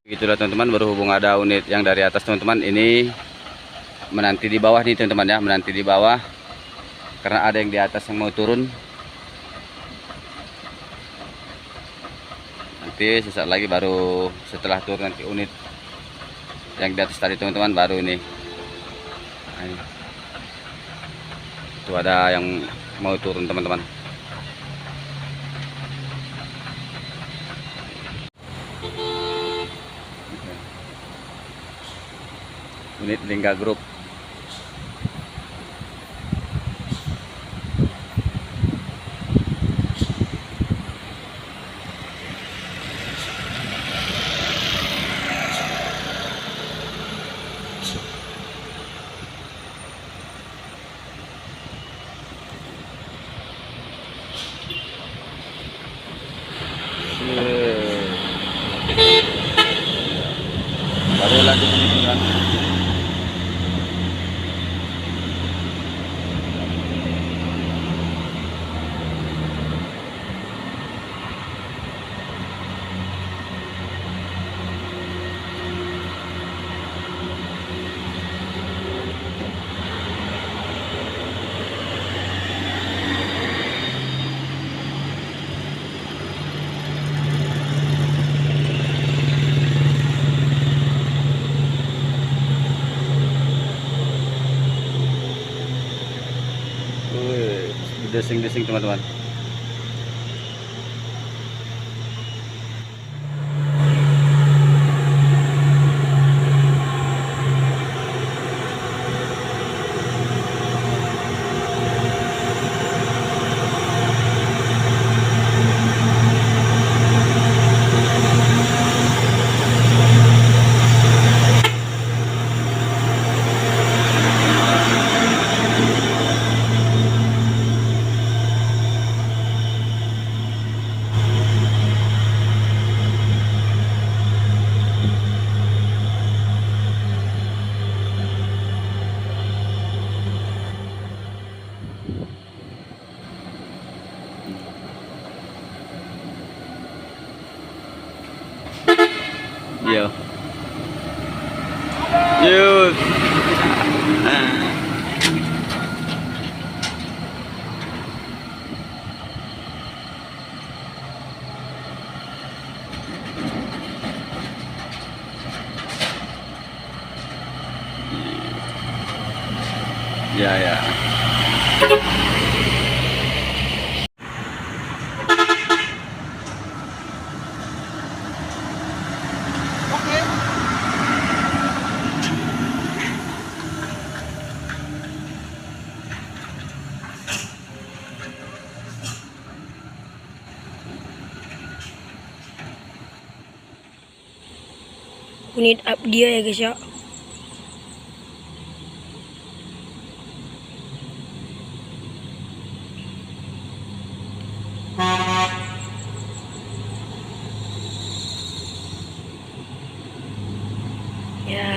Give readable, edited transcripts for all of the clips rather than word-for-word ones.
Itulah teman-teman, berhubung ada unit yang dari atas teman-teman, ini menanti di bawah nih teman-teman ya, menanti di bawah karena ada yang di atas yang mau turun. Nanti sesaat lagi baru setelah turun nanti unit yang di atas tadi teman-teman baru ini. Nah, ini. Itu ada yang mau turun teman-teman. Unit Lingga Group. Baru lagi ini kan. Desing-desing teman-teman. Iya. Yuk. Ya ya. Unit up dia ya guys ya. Ya.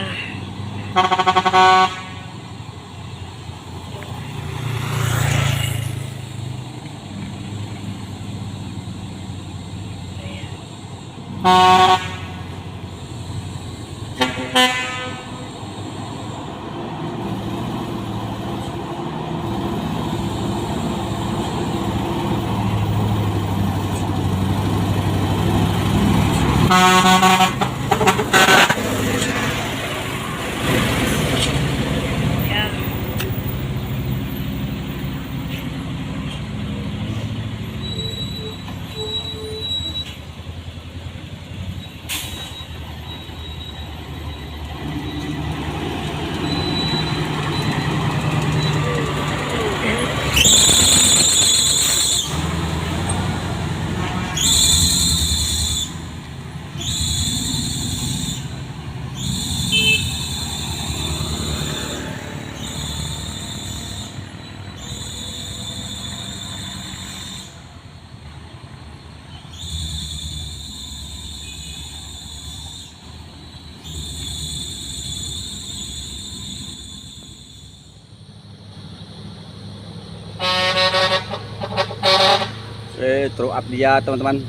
Truk up dia teman-teman.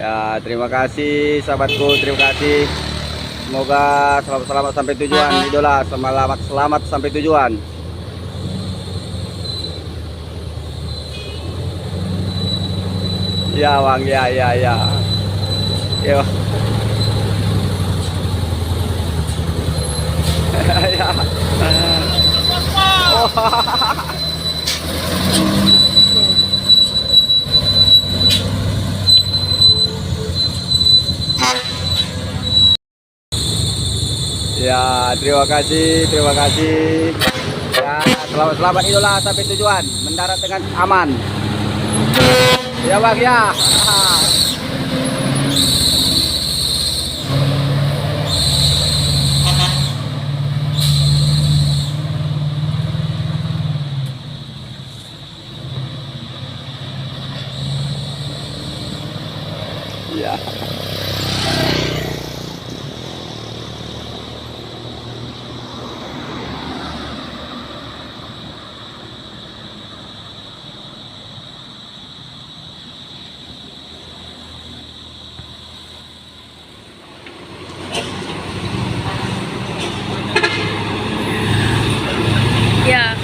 Ya, terima kasih sahabatku, terima kasih. Semoga selamat sampai tujuan, idola. Selamat sampai tujuan. Ya, Bang, ya, ya, ya. Yo. Ya. Oh. Ya, terima kasih, terima kasih. Ya, selamat idola sampai tujuan, mendarat dengan aman. Ya, Bang, ya. Ya. Ya.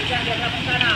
Bisa dia ke sana.